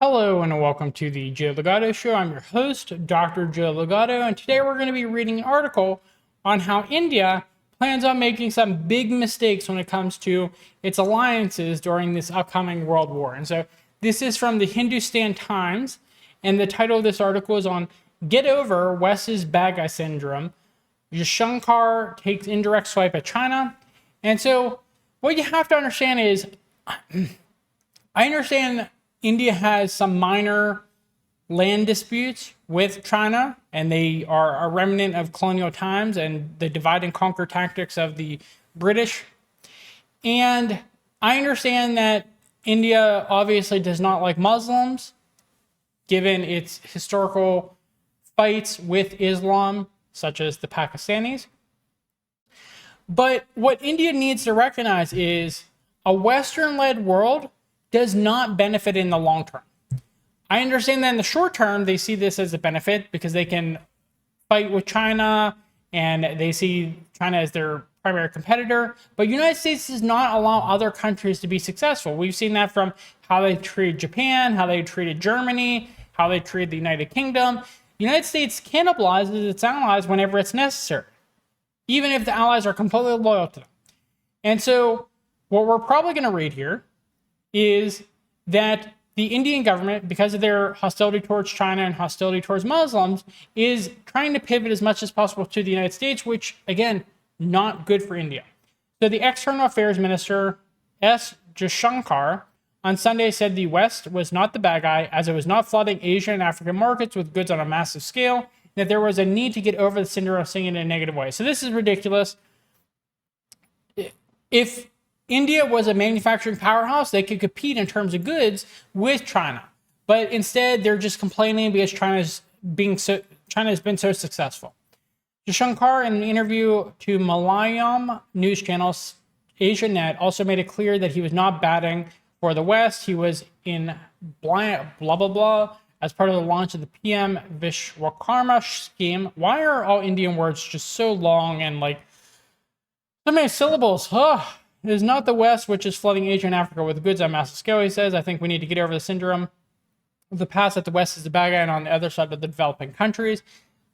Hello and welcome to the Joe Ligato Show. I'm your host, Dr. Joe Ligato, and today we're going to be reading an article on how India plans on making some big mistakes when it comes to its alliances during this upcoming world war. And so this is from the Hindustan Times, and the title of this article is on Get Over West's Bad Guy Syndrome. Jankar takes indirect swipe at China. And so what you have to understand is, I understand India has some minor land disputes with China, and they are a remnant of colonial times and the divide and conquer tactics of the British. And I understand that India obviously does not like Muslims, given its historical fights with Islam, such as the Pakistanis. But what India needs to recognize is a Western-led world does not benefit in the long term. I understand that in the short term, they see this as a benefit because they can fight with China and they see China as their primary competitor. But the United States does not allow other countries to be successful. We've seen that from how they treated Japan, how they treated Germany, how they treated the United Kingdom. The United States cannibalizes its allies whenever it's necessary, even if the allies are completely loyal to them. And so what we're probably going to read here is that the Indian government, because of their hostility towards China and hostility towards Muslims, is trying to pivot as much as possible to the United States, which, again, not good for India. So the External Affairs Minister, S. Jankar, on Sunday said the West was not the bad guy, as it was not flooding Asian and African markets with goods on a massive scale, and that there was a need to get over the syndrome of seeing it in a negative way. So this is ridiculous. If India was a manufacturing powerhouse, they could compete in terms of goods with China. But instead, they're just complaining because China has been so successful. Jankar, in an interview to Malayalam news channel AsiaNet, also made it clear that he was not batting for the West. He was in blah, blah, blah, as part of the launch of the PM Vishwakarma scheme. Why are all Indian words just so long and like so many syllables? It is not the West which is flooding Asia and Africa with goods on a massive scale, he says. I think we need to get over the syndrome of the past that the West is the bad guy and on the other side of the developing countries.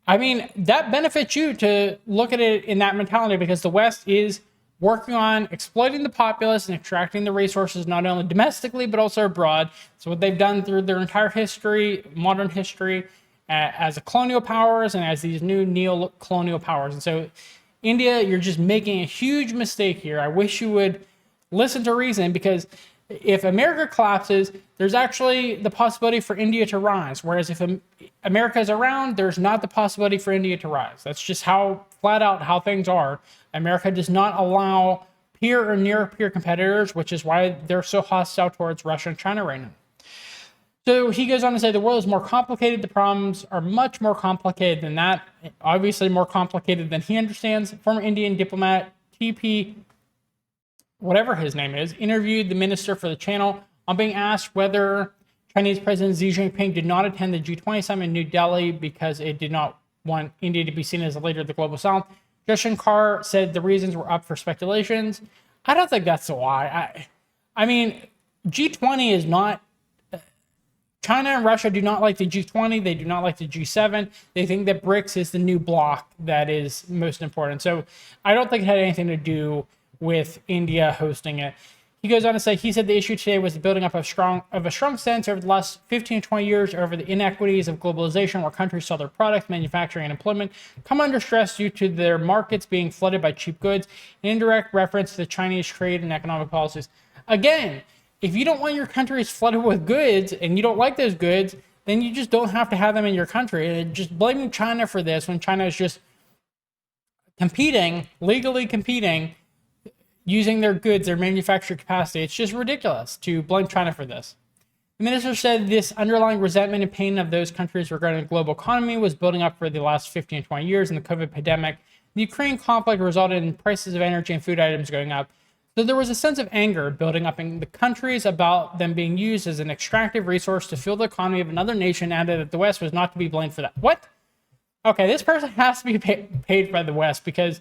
I mean, that benefits you to look at it in that mentality because the West is working on exploiting the populace and extracting the resources not only domestically but also abroad. So what they've done through their entire history, modern history, as a colonial powers and as these new neo-colonial powers. And so India, you're just making a huge mistake here. I wish you would listen to reason, because if America collapses, there's actually the possibility for India to rise. Whereas if America is around, there's not the possibility for India to rise. That's just how flat out how things are. America does not allow peer or near peer competitors, which is why they're so hostile towards Russia and China right now. So he goes on to say the world is more complicated. The problems are much more complicated than that. Obviously more complicated than he understands. Former Indian diplomat TP, whatever his name is, interviewed the minister for the channel on being asked whether Chinese President Xi Jinping did not attend the G20 summit in New Delhi because it did not want India to be seen as a leader of the global south. Jankar said the reasons were up for speculations. I don't think that's the why. I mean, G20 is not... China and Russia do not like the G20. They do not like the G7. They think that BRICS is the new bloc that is most important. So I don't think it had anything to do with India hosting it. He goes on to say, he said the issue today was the building up of a strong sense over the last 15 to 20 years over the inequities of globalization, where countries sell their products, manufacturing, and employment come under stress due to their markets being flooded by cheap goods, an indirect reference to the Chinese trade and economic policies. Again, if you don't want your countries flooded with goods and you don't like those goods, then you just don't have to have them in your country. And just blaming China for this when China is just legally competing, using their goods, their manufacturing capacity, it's just ridiculous to blame China for this. The minister said this underlying resentment and pain of those countries regarding the global economy was building up for the last 15 to 20 years, and the COVID pandemic. The Ukraine conflict resulted in prices of energy and food items going up. So there was a sense of anger building up in the countries about them being used as an extractive resource to fuel the economy of another nation, and that the West was not to be blamed for that. What? Okay, this person has to be paid by the West, because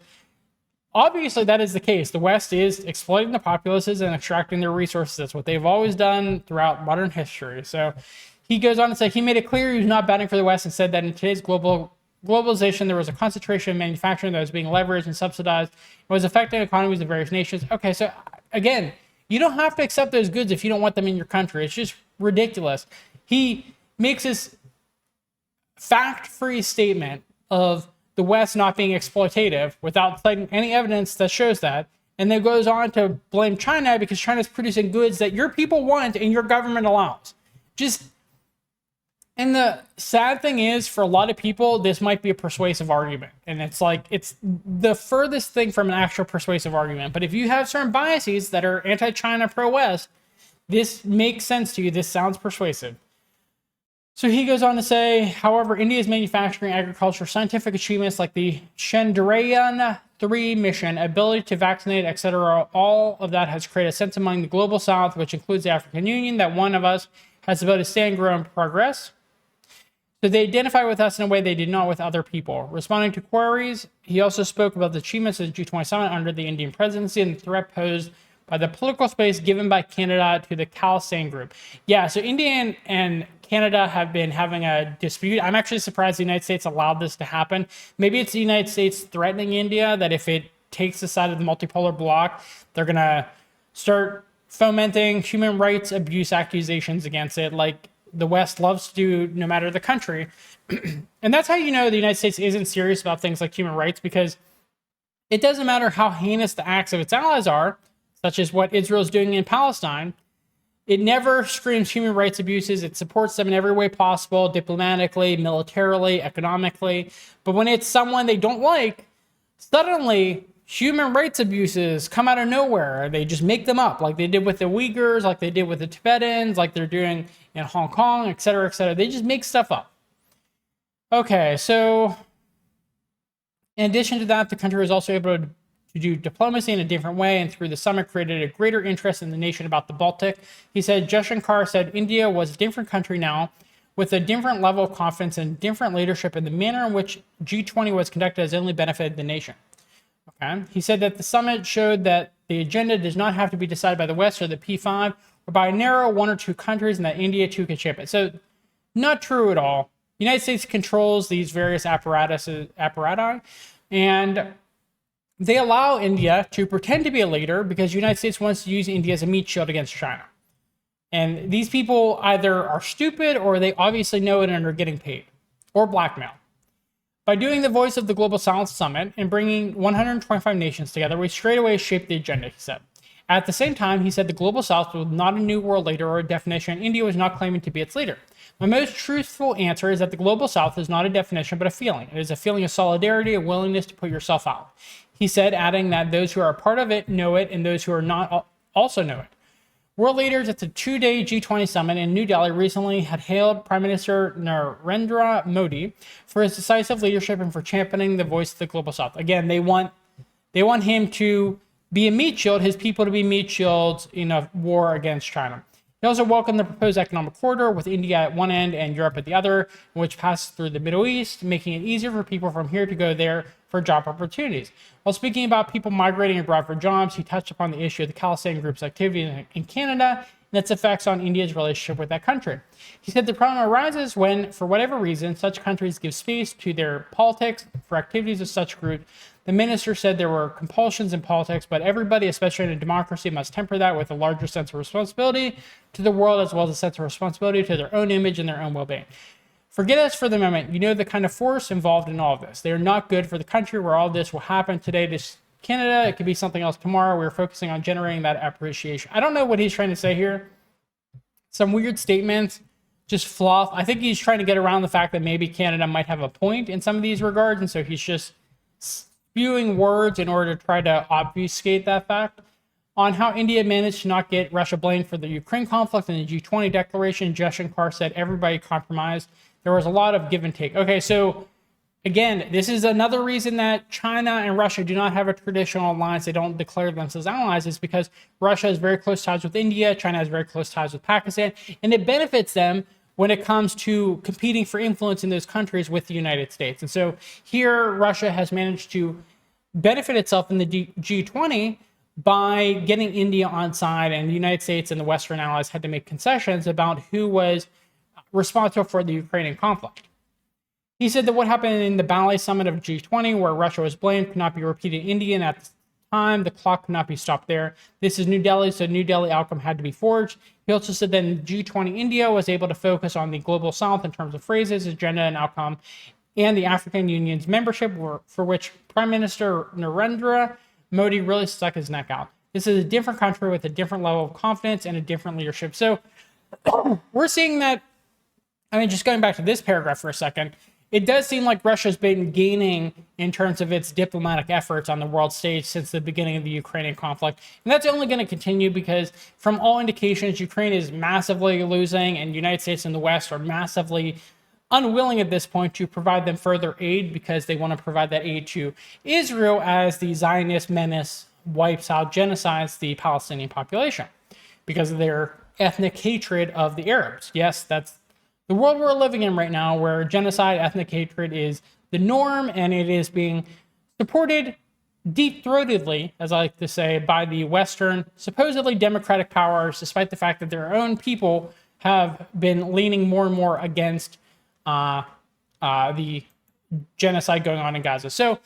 obviously that is the case. The West is exploiting the populaces and extracting their resources. That's what they've always done throughout modern history. So He goes on to say he made it clear he was not batting for the West and said that in today's globalization, there was a concentration of manufacturing that was being leveraged and subsidized. It was affecting economies of various nations. Okay, so again, you don't have to accept those goods if you don't want them in your country. It's just ridiculous. He makes this fact-free statement of the West not being exploitative without citing any evidence that shows that, and then goes on to blame China because China's producing goods that your people want and your government allows. And the sad thing is, for a lot of people, this might be a persuasive argument. And it's the furthest thing from an actual persuasive argument. But if you have certain biases that are anti-China, pro-West, this makes sense to you. This sounds persuasive. So he goes on to say, however, India's manufacturing, agriculture, scientific achievements like the Chandrayaan-3 mission, ability to vaccinate, etc., all of that has created a sense among the global South, which includes the African Union, that one of us has the ability to stand, grow, and progress. So they identify with us in a way they did not with other people. Responding to queries, he also spoke about the achievements of the G20 summit under the Indian presidency and the threat posed by the political space given by Canada to the Khalistan group. Yeah, so India and Canada have been having a dispute. I'm actually surprised the United States allowed this to happen. Maybe it's the United States threatening India that if it takes the side of the multipolar bloc, they're going to start fomenting human rights abuse accusations against it, like the West loves to do no matter the country. And that's how you know the United States isn't serious about things like human rights, because it doesn't matter how heinous the acts of its allies are, such as what Israel's doing in Palestine. It never screams human rights abuses. It supports them in every way possible, diplomatically, militarily, economically. But when it's someone they don't like, suddenly human rights abuses come out of nowhere. They just make them up, like they did with the Uyghurs, like they did with the Tibetans, like they're doing in Hong Kong, et cetera, et cetera. They just make stuff up. Okay, so in addition to that, the country was also able to do diplomacy in a different way, and through the summit created a greater interest in the nation about the Baltic. He said, Jankar said India was a different country now, with a different level of confidence and different leadership, and the manner in which G20 was conducted has only benefited the nation. Okay. He said that the summit showed that the agenda does not have to be decided by the West or the P5 or by a narrow one or two countries, and that India too can shape it. So not true at all. The United States controls these various apparati, and they allow India to pretend to be a leader because the United States wants to use India as a meat shield against China. And these people either are stupid or they obviously know it and are getting paid or blackmail. By doing the Voice of the Global South Summit and bringing 125 nations together, we straight away shaped the agenda, he said. At the same time, he said the Global South was not a new world leader or a definition, and India was not claiming to be its leader. My most truthful answer is that the Global South is not a definition, but a feeling. It is a feeling of solidarity, a willingness to put yourself out. He said, adding that those who are a part of it know it, and those who are not also know it. World leaders at the two-day G20 summit in New Delhi recently had hailed Prime Minister Narendra Modi for his decisive leadership and for championing the voice of the Global South. Again, they want him to be a meat shield, his people to be meat shields in a war against China. He also welcomed the proposed economic corridor with India at one end and Europe at the other, which passes through the Middle East, making it easier for people from here to go there for job opportunities. While speaking about people migrating abroad for jobs, he touched upon the issue of the Khalistan group's activity in Canada and its effects on India's relationship with that country. He said the problem arises when, for whatever reason, such countries give space to their politics for activities of such groups. The minister said there were compulsions in politics, but everybody, especially in a democracy, must temper that with a larger sense of responsibility to the world as well as a sense of responsibility to their own image and their own well-being. Forget us for the moment. You know the kind of force involved in all of this. They are not good for the country where all this will happen today. This Canada, it could be something else tomorrow. We're focusing on generating that appreciation. I don't know what he's trying to say here. Some weird statements, just fluff. I think he's trying to get around the fact that maybe Canada might have a point in some of these regards, and so he's just spewing words in order to try to obfuscate that fact. On how India managed to not get Russia blamed for the Ukraine conflict and the G20 declaration, Jankar said everybody compromised. There was a lot of give and take. Okay, so again, this is another reason that China and Russia do not have a traditional alliance. They don't declare themselves allies, is because Russia has very close ties with India, China has very close ties with Pakistan, and it benefits them when it comes to competing for influence in those countries with the United States. And so here, Russia has managed to benefit itself in the G20 by getting India on side, and the United States and the Western allies had to make concessions about who was responsible for the Ukrainian conflict. He said that what happened in the Bali summit of G20, where Russia was blamed, could not be repeated in India, and at the time, the clock could not be stopped there. This is New Delhi, so New Delhi outcome had to be forged. He also said that in G20 India was able to focus on the global south in terms of phrases, agenda, and outcome, and the African Union's membership, for which Prime Minister Narendra Modi really stuck his neck out. This is a different country with a different level of confidence and a different leadership. So we're seeing that, just going back to this paragraph for a second, it does seem like Russia's been gaining in terms of its diplomatic efforts on the world stage since the beginning of the Ukrainian conflict. And that's only going to continue because from all indications, Ukraine is massively losing and the United States and the West are massively unwilling at this point to provide them further aid because they want to provide that aid to Israel as the Zionist menace wipes out, genocides the Palestinian population because of their ethnic hatred of the Arabs. Yes, that's the world we're living in right now, where genocide, ethnic hatred is the norm, and it is being supported deep-throatedly, as I like to say, by the Western, supposedly democratic powers, despite the fact that their own people have been leaning more and more against the genocide going on in Gaza. So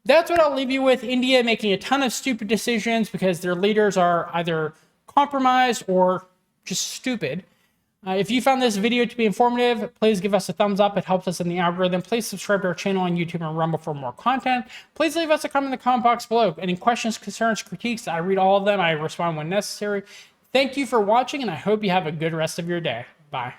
that's what I'll leave you with. India making a ton of stupid decisions because their leaders are either compromised or just stupid. If you found this video to be informative, please give us a thumbs up. It helps us in the algorithm. Please subscribe to our channel on YouTube and Rumble for more content. Please leave us a comment in the comment box below. Any questions, concerns, critiques, I read all of them. I respond when necessary. Thank you for watching, and I hope you have a good rest of your day. Bye.